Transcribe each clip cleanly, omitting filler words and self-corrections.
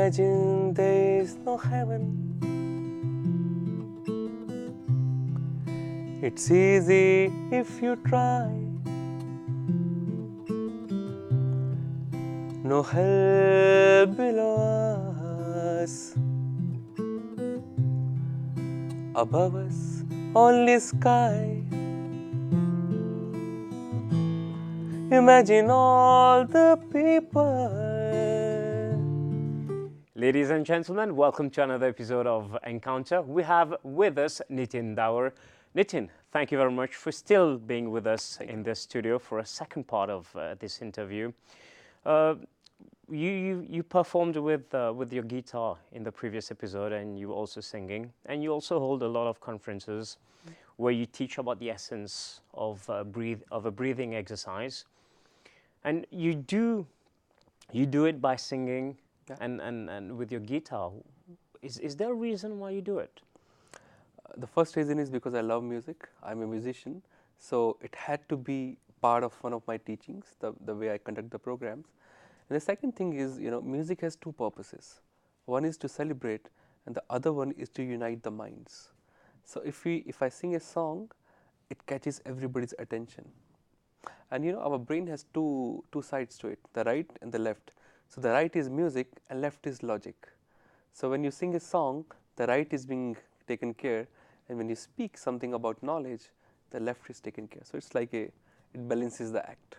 Imagine there is no heaven. It's easy if you try. No hell below us. Above us, only sky. Imagine all the people. Ladies and gentlemen, welcome to another episode of Encounter. We have with us Nitin Dawar. Nitin, thank you very much for still being with us in the studio for a second part of this interview. You performed with your guitar in the previous episode, and you were also singing, and you also hold a lot of conferences where you teach about the essence of a breathing exercise, and you do it by singing and with your guitar. Is there a reason why you do it? The first reason is because I love music. I'm a musician, so it had to be part of one of my teachings, the way I conduct the programs. And the second thing is, music has two purposes. One is to celebrate, and the other one is to unite the minds. So if I sing a song, it catches everybody's attention. And our brain has two sides to it, the right and the left. So the right is music and left is logic. So when you sing a song, the right is being taken care, and when you speak something about knowledge, the left is taken care. So it's like it balances the act.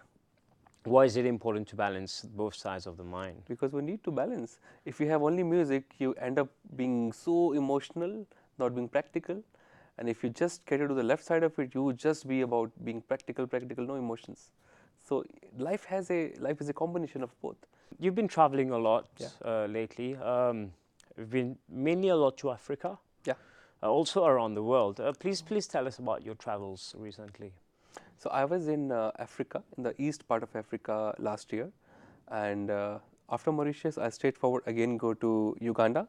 Why is it important to balance both sides of the mind? Because we need to balance. If you have only music, you end up being so emotional, not being practical. And if you just cater to the left side of it, you would just be about being practical, no emotions. So life is a combination of both. You've been traveling a lot lately. You've been mainly a lot to Africa. Yeah. Also around the world. Please tell us about your travels recently. So I was in Africa, in the east part of Africa last year, and after Mauritius, I straightforward again go to Uganda.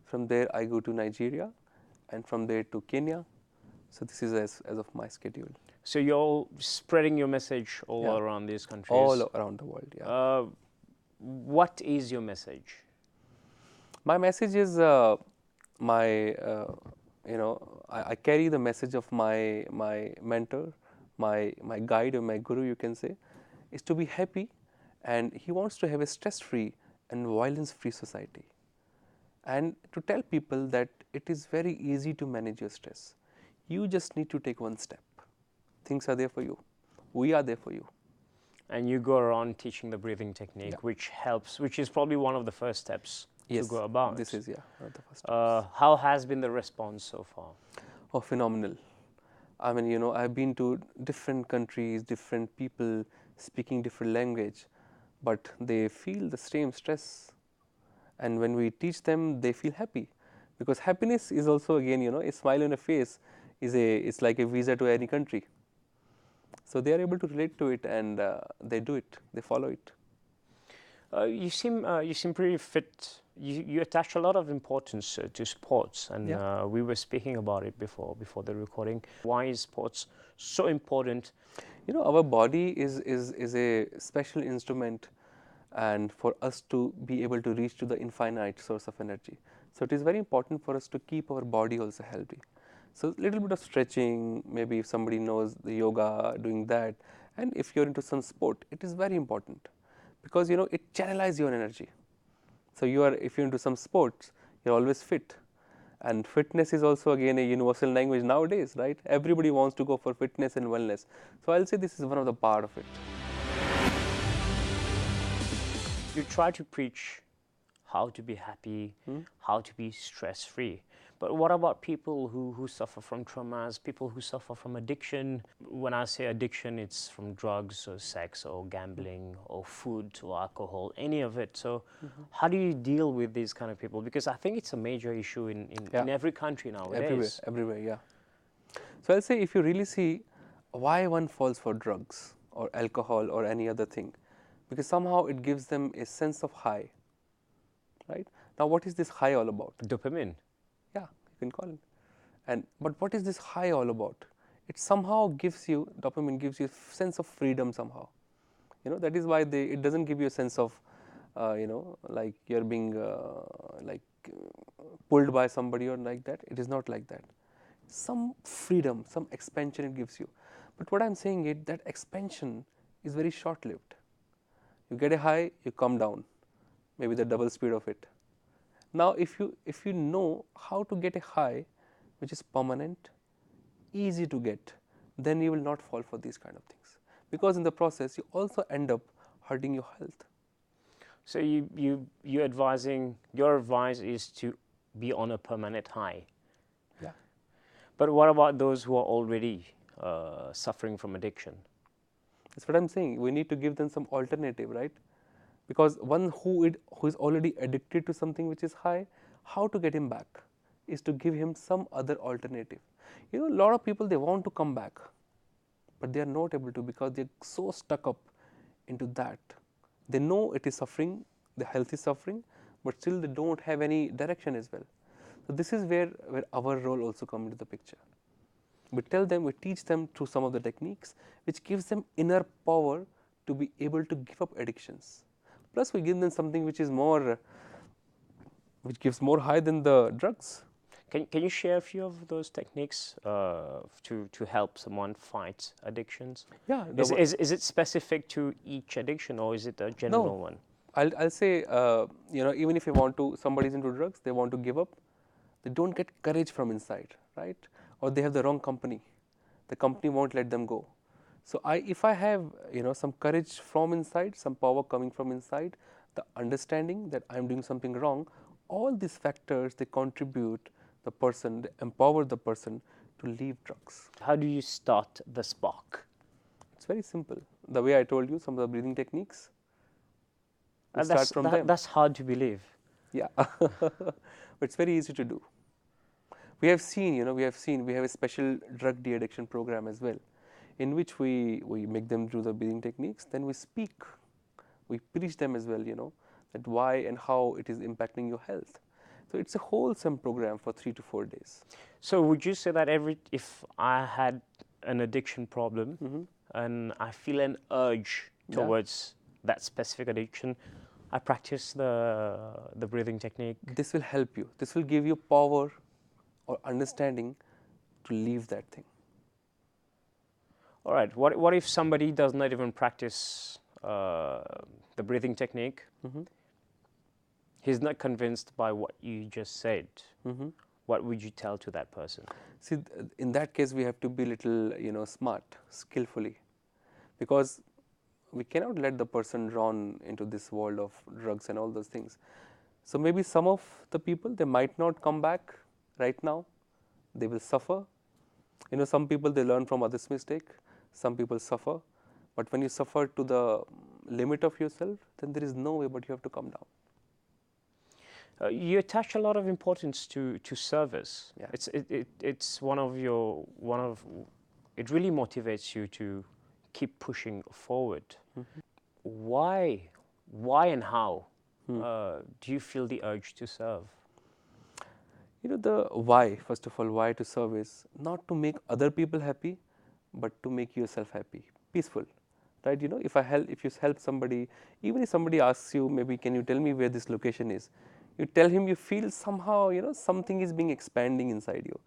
From there, I go to Nigeria, and from there to Kenya. So this is as of my schedule. So you're spreading your message all around these countries? All around the world, yeah. What is your message? My message is I carry the message of my mentor, my guide or my guru, you can say, is to be happy, and he wants to have a stress-free and violence-free society, and to tell people that it is very easy to manage your stress. You just need to take one step. Things are there for you. We are there for you. And you go around teaching the breathing technique, which is probably one of the first steps to go about. This is one of the first steps. How has been the response so far? Oh, phenomenal. I mean, I've been to different countries, different people speaking different language, but they feel the same stress. And when we teach them, they feel happy, because happiness is also, again, a smile on a face it's like a visa to any country. So they are able to relate to it, and they do it. They follow it. You seem pretty fit. You attach a lot of importance to sports, and we were speaking about it before the recording. Why is sports so important? Our body is a special instrument, and for us to be able to reach to the infinite source of energy. So it is very important for us to keep our body also healthy. So a little bit of stretching, maybe if somebody knows the yoga, doing that, and if you're into some sport, it is very important, because it channelizes your energy. So if you're into some sports, you're always fit, and fitness is also, again, a universal language nowadays, right? Everybody wants to go for fitness and wellness. So I'll say this is one of the part of it. You try to preach how to be happy, how to be stress-free. But what about people who suffer from traumas, people who suffer from addiction? When I say addiction, it's from drugs or sex or gambling or food or alcohol, any of it. So how do you deal with these kind of people? Because I think it's a major issue in every country nowadays. Everywhere, yeah. So I'll say, if you really see why one falls for drugs or alcohol or any other thing, because somehow it gives them a sense of high, right? Now, what is this high all about? Dopamine. Yeah, you can call it. But what is this high all about? It somehow gives you, dopamine gives you a sense of freedom somehow. That is why it doesn't give you a sense of like you're being like pulled by somebody or like that. It is not like that. Some freedom, some expansion it gives you. But what I'm saying is that expansion is very short-lived. You get a high, you come down, maybe the double speed of it. Now, if you know how to get a high, which is permanent, easy to get, then you will not fall for these kind of things. Because in the process, you also end up hurting your health. So you advising, your advice is to be on a permanent high. Yeah. But what about those who are already suffering from addiction? That's what I'm saying. We need to give them some alternative, right? Because one who is already addicted to something which is high, how to get him back is to give him some other alternative. You know, a lot of people, they want to come back, but they are not able to because they're so stuck up into that. They know it is suffering, the health is suffering, but still they don't have any direction as well. So this is where our role also comes into the picture. We tell them, we teach them through some of the techniques which gives them inner power to be able to give up addictions. Plus we give them something which is more, which gives more high than the drugs. Can you share a few of those techniques to help someone fight addictions? Yeah. Is it specific to each addiction, or is it a general No. one? I'll say, even if you want to, somebody's into drugs, they want to give up, they don't get courage from inside, right? Or they have the wrong company. The company won't let them go. So if I have, some courage from inside, some power coming from inside, the understanding that I'm doing something wrong, all these factors, they contribute the person, they empower the person to leave drugs. How do you start the spark? It's very simple. The way I told you, some of the breathing techniques, we start from them. That's hard to believe. Yeah, but it's very easy to do. We have seen, we have a special drug de-addiction program as well, in which we make them do the breathing techniques, then we speak, we preach them as well, that why and how it is impacting your health. So it's a wholesome program for 3 to 4 days. So would you say that if I had an addiction problem and I feel an urge towards that specific addiction, I practice the breathing technique? This will help you. This will give you power or understanding to leave that thing. All right. What if somebody does not even practice the breathing technique? He's not convinced by what you just said. What would you tell to that person? See, in that case, we have to be little, smart, skillfully, because we cannot let the person run into this world of drugs and all those things. So maybe some of the people, they might not come back right now. They will suffer. Some people, they learn from others' mistake. Some people suffer. But when you suffer to the limit of yourself, then there is no way but you have to come down. You attach a lot of importance to service. Yeah. It's it really motivates you to keep pushing forward. Why and how do you feel the urge to serve? The why, first of all, why to serve is not to make other people happy, but to make yourself happy, peaceful, right? If you help somebody, even if somebody asks you, maybe can you tell me where this location is? You tell him, you feel somehow, something is being expanding inside you.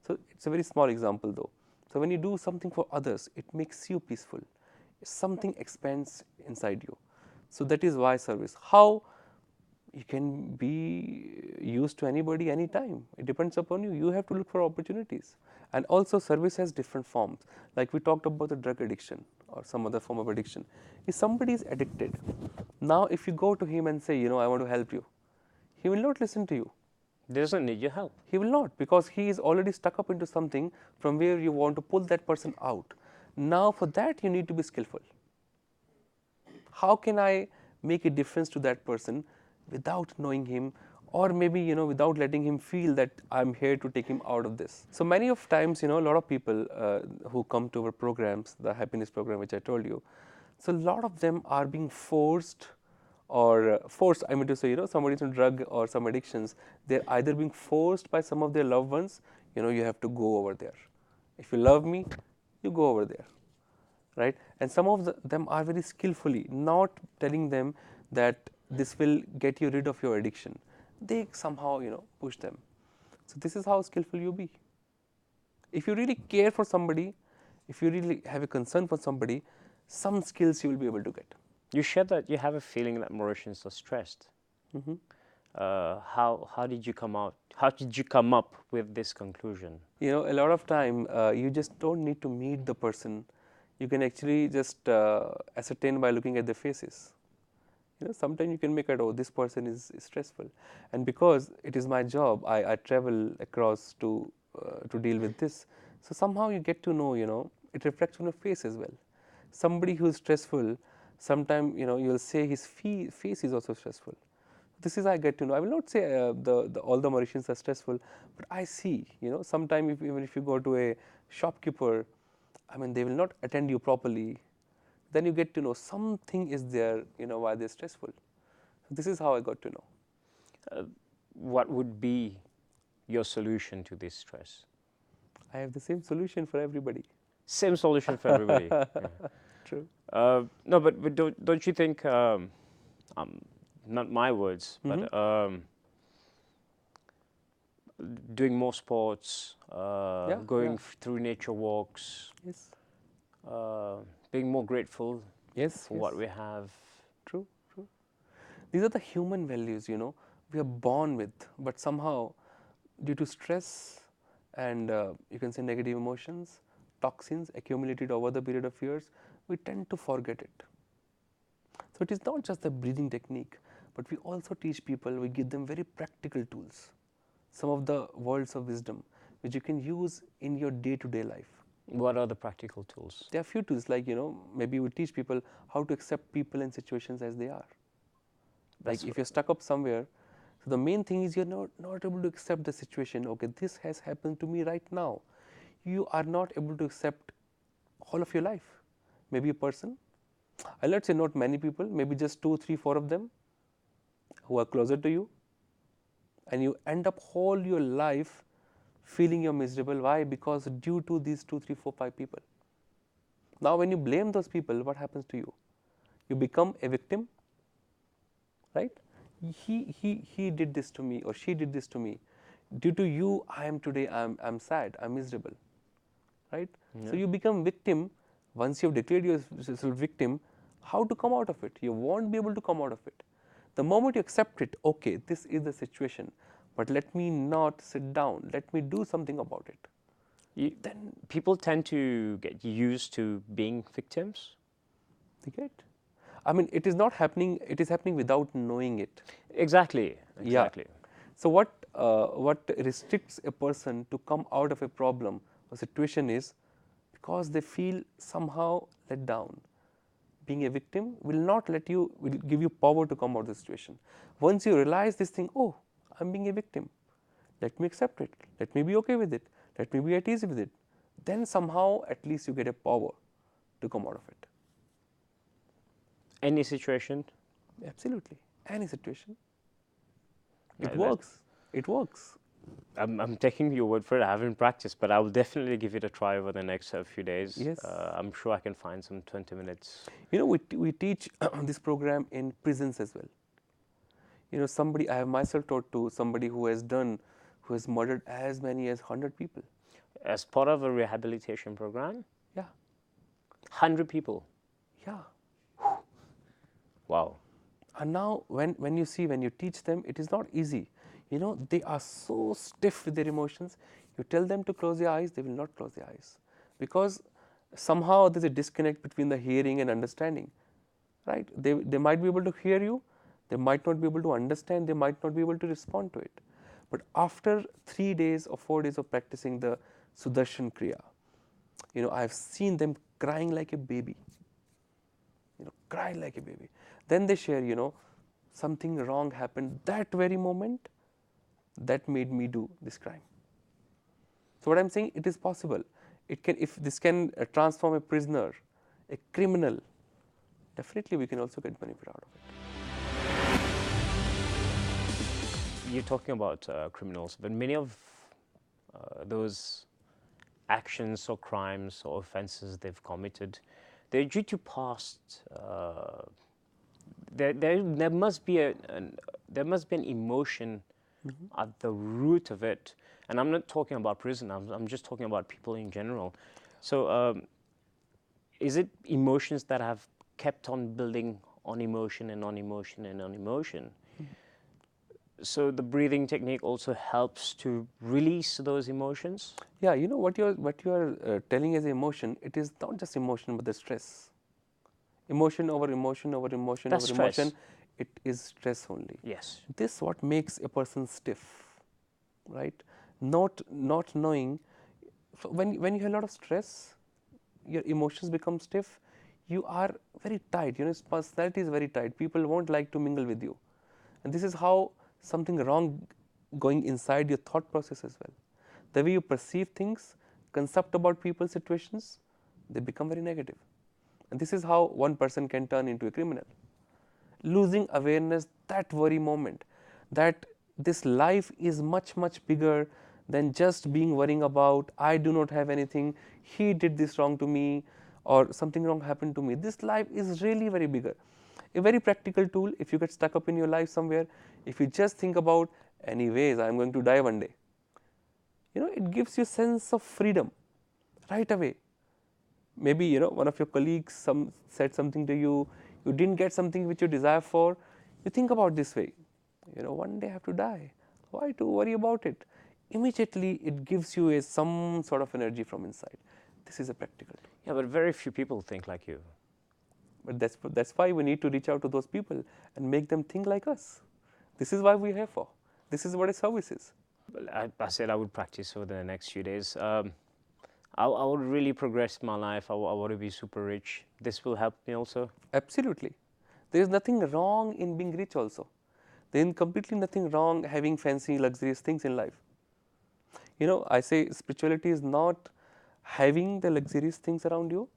So it's a very small example though. So when you do something for others, it makes you peaceful. Something expands inside you. So that is why service. How you can be used to anybody, anytime. It depends upon you. You have to look for opportunities. And also service has different forms. Like we talked about the drug addiction or some other form of addiction. If somebody is addicted, now if you go to him and say, I want to help you, he will not listen to you. He doesn't need your help. He will not, because he is already stuck up into something from where you want to pull that person out. Now for that you need to be skillful. How can I make a difference to that person without knowing him, or maybe without letting him feel that I'm here to take him out of this? So many of times, a lot of people who come to our programs, the happiness program which I told you, so a lot of them are being forced, I mean to say, somebody's in drug or some addictions, they're either being forced by some of their loved ones, you have to go over there. If you love me, you go over there, right? And some of them are very skillfully not telling them that this will get you rid of your addiction. They somehow, push them. So this is how skillful you be. If you really care for somebody, if you really have a concern for somebody, some skills you will be able to get. You shared that you have a feeling that Mauritians are stressed. Mm-hmm. How did you come out? How did you come up with this conclusion? A lot of time you just don't need to meet the person. You can actually just ascertain by looking at their faces. Sometimes you can make out, oh, this person is stressful, and because it is my job, I travel across to deal with this. So somehow you get to know, it reflects on your face as well. Somebody who is stressful, sometimes you'll say his face is also stressful. This is I get to know. I will not say all the Mauritians are stressful, but I see, sometimes even if you go to a shopkeeper, I mean, they will not attend you properly. Then you get to know something is there, why they're stressful. So this is how I got to know. What would be your solution to this stress? I have the same solution for everybody. Same solution for everybody. Yeah. True. No, but don't you think? Not my words, Mm-hmm. but doing more sports, going through nature walks, Yes. being more grateful Yes. for what we have. True. True. These are the human values, we are born with, but somehow due to stress and you can say negative emotions, toxins accumulated over the period of years, we tend to forget it. So it is not just the breathing technique, but we also teach people, we give them very practical tools, some of the words of wisdom which you can use in your day-to-day life. What are the practical tools? There are few tools like, maybe we teach people how to accept people and situations as they are. Like if you're stuck up somewhere, so the main thing is you're not able to accept the situation. Okay, this has happened to me right now. You are not able to accept all of your life. Maybe a person, let's say not many people, maybe just 2, 3, 4 of them who are closer to you, and you end up whole your life feeling you're miserable. Why? Because due to these 2, 3, 4, 5 people. Now when you blame those people, what happens to you? You become a victim, right? He did this to me, or she did this to me. Due to you, I am today, I'm sad, I'm miserable, right? Yeah. So you become victim. Once you've declared yourself victim, how to come out of it? You won't be able to come out of it. The moment you accept it, okay, this is the situation, but let me not sit down, let me do something about it. Then people tend to get used to being victims. They get. I mean, it is not happening. It is happening without knowing it. Exactly. Yeah. So what restricts a person to come out of a problem or situation is because they feel somehow let down. Being a victim will give you power to come out of the situation. Once you realize this thing, oh, I'm being a victim. Let me accept it. Let me be okay with it. Let me be at ease with it. Then somehow at least you get a power to come out of it. Any situation? Absolutely. Any situation. It works. It works. I'm taking your word for it. I haven't practiced, but I will definitely give it a try over the next few days. Yes. I'm sure I can find some 20 minutes. We teach this program in prisons as well. I have myself taught to somebody who has murdered as many as 100 people. As part of a rehabilitation program? Yeah. 100 people? Yeah. Wow. And now when you teach them, it is not easy. They are so stiff with their emotions. You tell them to close their eyes, they will not close their eyes. Because somehow there's a disconnect between the hearing and understanding. Right? They might be able to hear you, they might not be able to understand, they might not be able to respond to it. But after 3 days or 4 days of practicing the Sudarshan Kriya, I've seen them crying like a baby. Crying like a baby. Then they share, something wrong happened that very moment that made me do this crime. So what I'm saying, it is possible. If this can transform a prisoner, a criminal, definitely we can also get benefit out of it. You're talking about criminals, but many of those actions or crimes or offenses they've committed, they're due to past there must be there must be an emotion at the root of it. And I'm not talking about prison. I'm just talking about people in general. So is it emotions that have kept on building on emotion and on emotion and on emotion? So the breathing technique also helps to release those emotions. Yeah, you know what you're telling as emotion. It is not just emotion, but the stress. Emotion over emotion over emotion That's over emotion. stress. It is stress only. Yes. This what makes a person stiff, right? Not knowing. So when you have a lot of stress, your emotions become stiff. You are very tight. You know, personality is very tight. People won't like to mingle with you, and this is how something wrong going inside your thought process as well. The way you perceive things, concept about people, situations, they become very negative. And this is how one person can turn into a criminal. Losing awareness that very moment, that this life is much bigger than just being worrying about, I do not have anything, he did this wrong to me, or something wrong happened to me. This life is really very bigger. A very practical tool, if you get stuck up in your life somewhere, if you just think about, anyways, I am going to die one day, you know, it gives you a sense of freedom right away. Maybe, you know, one of your colleagues said something to you, you didn't get something which you desire for, you think about this way, you know, one day I have to die, why to worry about it? Immediately it gives you some sort of energy from inside. This is a practical tool. Yeah, but very few people think like you. But that's why we need to reach out to those people and make them think like us. This is why we're here for. This is what a service is. Well, I said I would practice over the next few days. I would really progress my life. I want to be super rich. This will help me also. Absolutely. There is nothing wrong in being rich also. There is completely nothing wrong having fancy, luxurious things in life. You know, I say spirituality is not having the luxurious things around you.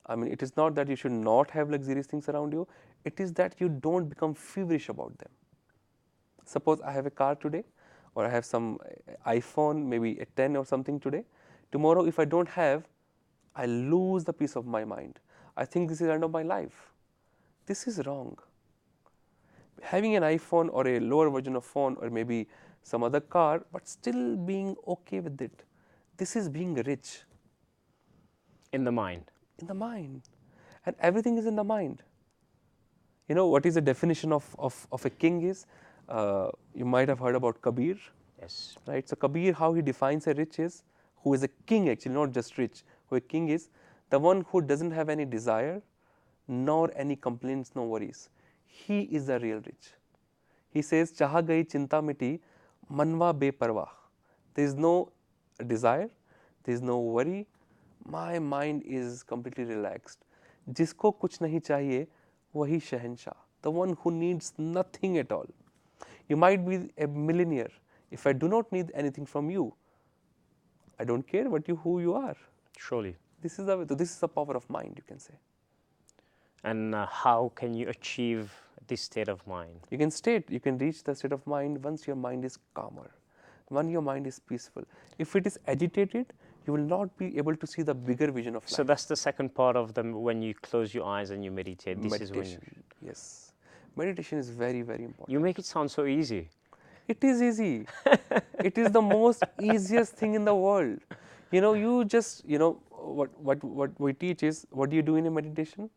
I mean, it is not that you should not have luxurious things around you. It is that you don't become feverish about them. Suppose I have a car today, or I have some iPhone, maybe a 10 or something today. Tomorrow, if I don't have, I lose the peace of my mind. I think this is the end of my life. This is wrong. Having an iPhone or a lower version of phone or maybe some other car, but still being okay with it. This is being rich. In the mind. In the mind. And everything is in the mind. You know what is the definition of a king is? You might have heard about Kabir. Yes. Right? So Kabir, how he defines a rich is, who is a king actually, not just rich. Who a king is, the one who doesn't have any desire, nor any complaints, no worries. He is the real rich. He says, "Chaha gayi chinta miti, manwa beparwah." There is no desire, there is no worry. My mind is completely relaxed. Jisko kuch nahi chahiye, wahi shahenshah. The one who needs nothing at all. You might be a millionaire. If I do not need anything from you, I don't care who you are. Surely. This is the power of mind, you can say. And how can you achieve this state of mind? You can reach the state of mind once your mind is calmer, when your mind is peaceful. If it is agitated, you will not be able to see the bigger vision of life. So that's the second part of them when you close your eyes and you meditate. This meditation. is when Yes. Meditation is very, very important. you make it sound so easy. It is easy. It is the most easiest thing in the world. You know, you just, you know, what we teach is, what do you do in a meditation?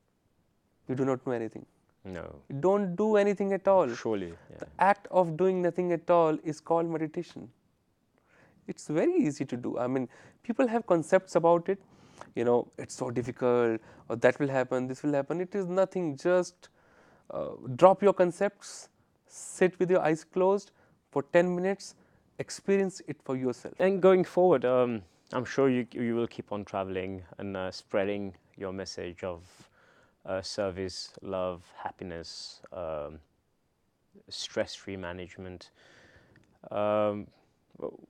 You do not know anything. No. You don't do anything at all. Surely. Yeah. The act of doing nothing at all is called meditation. It's very easy to do. I mean, people have concepts about it. You know, it's so difficult, or that will happen, this will happen. It is nothing. Just drop your concepts, sit with your eyes closed for 10 minutes, experience it for yourself. And going forward, I'm sure you will keep on traveling and spreading your message of service, love, happiness, stress-free management.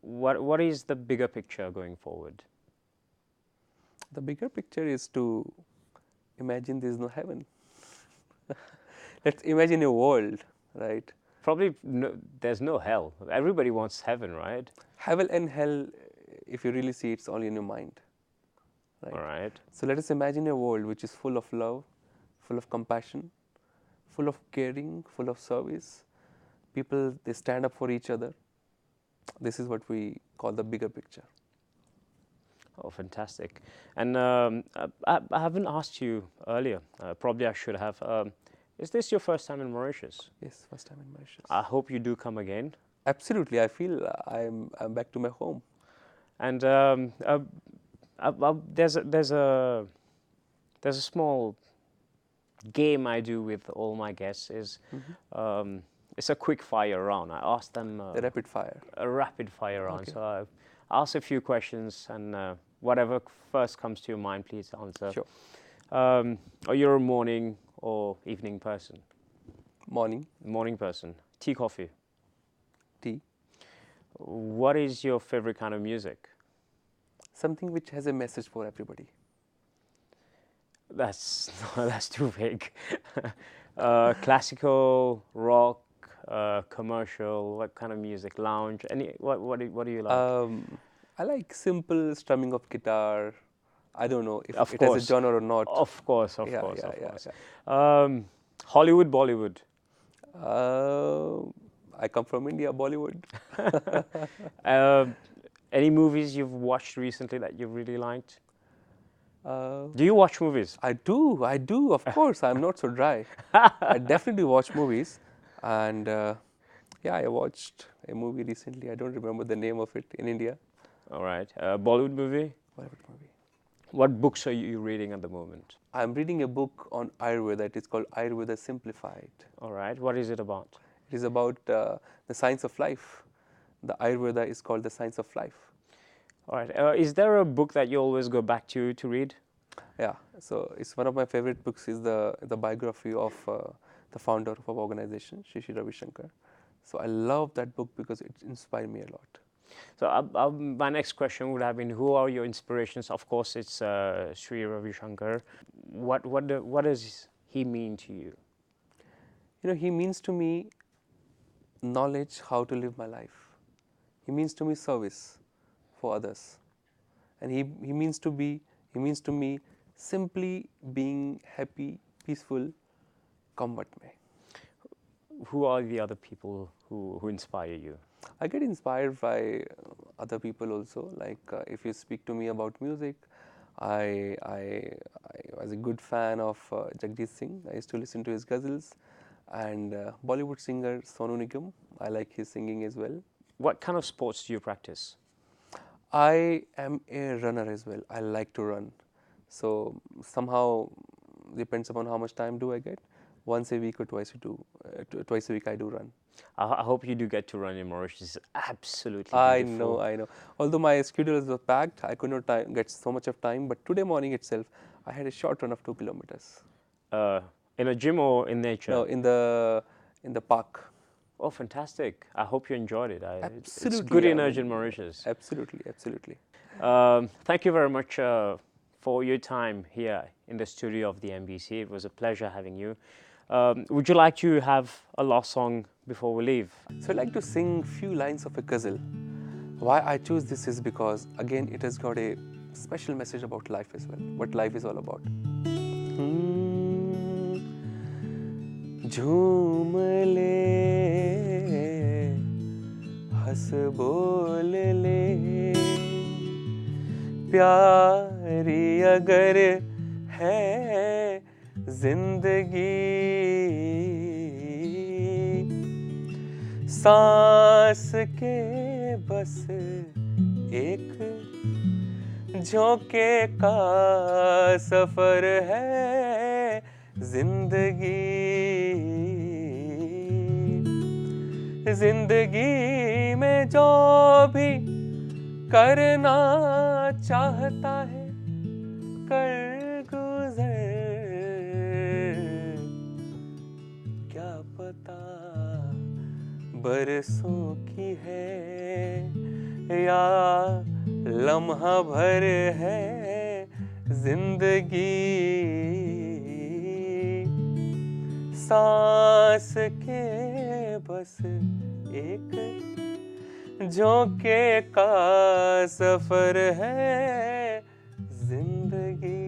What is the bigger picture going forward? The bigger picture is to imagine there is no heaven. Let's imagine a world, right? Probably there's no hell. Everybody wants heaven, right? Heaven and hell, if you really see, it's only in your mind. Right? All right. So let us imagine a world which is full of love, full of compassion, full of caring, full of service. People, they stand up for each other. This is what we call the bigger picture. Oh, fantastic. And I haven't asked you earlier, probably I should have. Is this your first time in Mauritius? Yes, first time in Mauritius. I hope you do come again. Absolutely, I feel I'm back to my home. And there's a small game I do with all my guests. Is it's a quick fire round. I ask them The rapid fire. a rapid fire round. Okay. So I ask a few questions, and whatever first comes to your mind, please answer. Sure. Are you a morning or evening person? Morning. Morning person. Tea, coffee. Tea. What is your favorite kind of music? Something which has a message for everybody. That's too vague. Classical, rock, commercial. What kind of music? Lounge? What do you like? I like simple strumming of guitar. I don't know if Of it has course. a genre or not. Of course, of Yeah, course, yeah, of yeah, course. yeah. Hollywood, Bollywood. I come from India, Bollywood. Any movies you've watched recently that you've really liked? Uh, Do you watch movies? I do, of course. I'm not so dry. I definitely watch movies. And yeah, I watched a movie recently. I don't remember the name of it in India. All right. Bollywood movie? Bollywood movie. What books are you reading at the moment? I'm reading a book on Ayurveda. It is called Ayurveda Simplified. All right. What is it about? It is about the science of life. The Ayurveda is called the science of life. All right. Is there a book that you always go back to read? Yeah, so it's one of my favorite books. Is the biography of the founder of our organization, Shri Ravi Shankar. So I love that book because it inspired me a lot. So my next question would have been, who are your inspirations? Of course, it's Sri Ravi Shankar. What does he mean to you? You know, he means to me knowledge how to live my life. He means to me service for others, and he means to me simply being happy, peaceful, come what may. Who are the other people who inspire you? I get inspired by other people also. Like if you speak to me about music, I was a good fan of Jagdish Singh. I used to listen to his ghazals, and Bollywood singer Sonu Nigam. I like his singing as well. What kind of sports do you practice? I am a runner as well. I like to run. So somehow depends upon how much time do I get. Once a week or twice a week I do run. I hope you do get to run in Mauritius. It's absolutely I beautiful. know. Although my schedules were packed, I could not get so much of time. But today morning itself, I had a short run of 2 kilometers. In a gym or in nature? No, in the park. Oh, fantastic. I hope you enjoyed it. Absolutely. It's good energy in Mauritius. Absolutely. Thank you very much for your time here in the studio of the MBC. It was a pleasure having you. Would you like to have a last song before we leave? So I'd like to sing few lines of a ghazal. Why I choose this is because, again, it has got a special message about life as well, what life is all about. झूम ले हंस बोल ले प्यारी अगर है जिंदगी सांस के बस एक झोंके का सफर है जिंदगी में जो भी करना चाहता है कर गुजर क्या पता बरसों की है या लम्हा भर है जिंदगी सांस के बस एक झोंके का सफर है जिंदगी.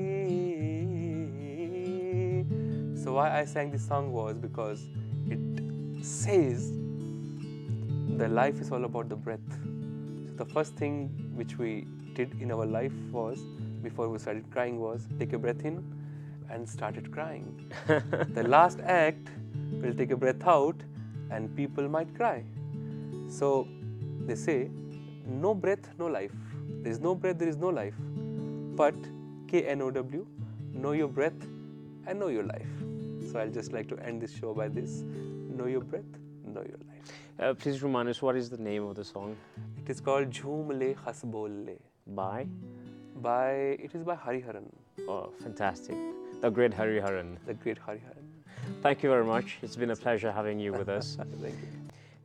So why I sang this song was because it says the life is all about the breath. So the first thing which we did in our life was, before we started crying, was take a breath in and started crying. The last act, we'll take a breath out and people might cry. So they say, no breath, no life. There is no breath, there is no life. But KNOW, know your breath and know your life. So I'll just like to end this show by this: know your breath, know your life. Please remind us, what is the name of the song? It is called Jhoom Le Has Bol Le. By? It is by Hariharan. Oh, fantastic. The great Hariharan. The great Hariharan. Thank you very much. It's been a pleasure having you with us. Thank you.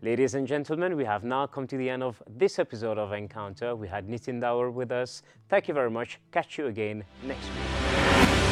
Ladies and gentlemen, we have now come to the end of this episode of Encounter. We had Nitin Dawar with us. Thank you very much. Catch you again next week.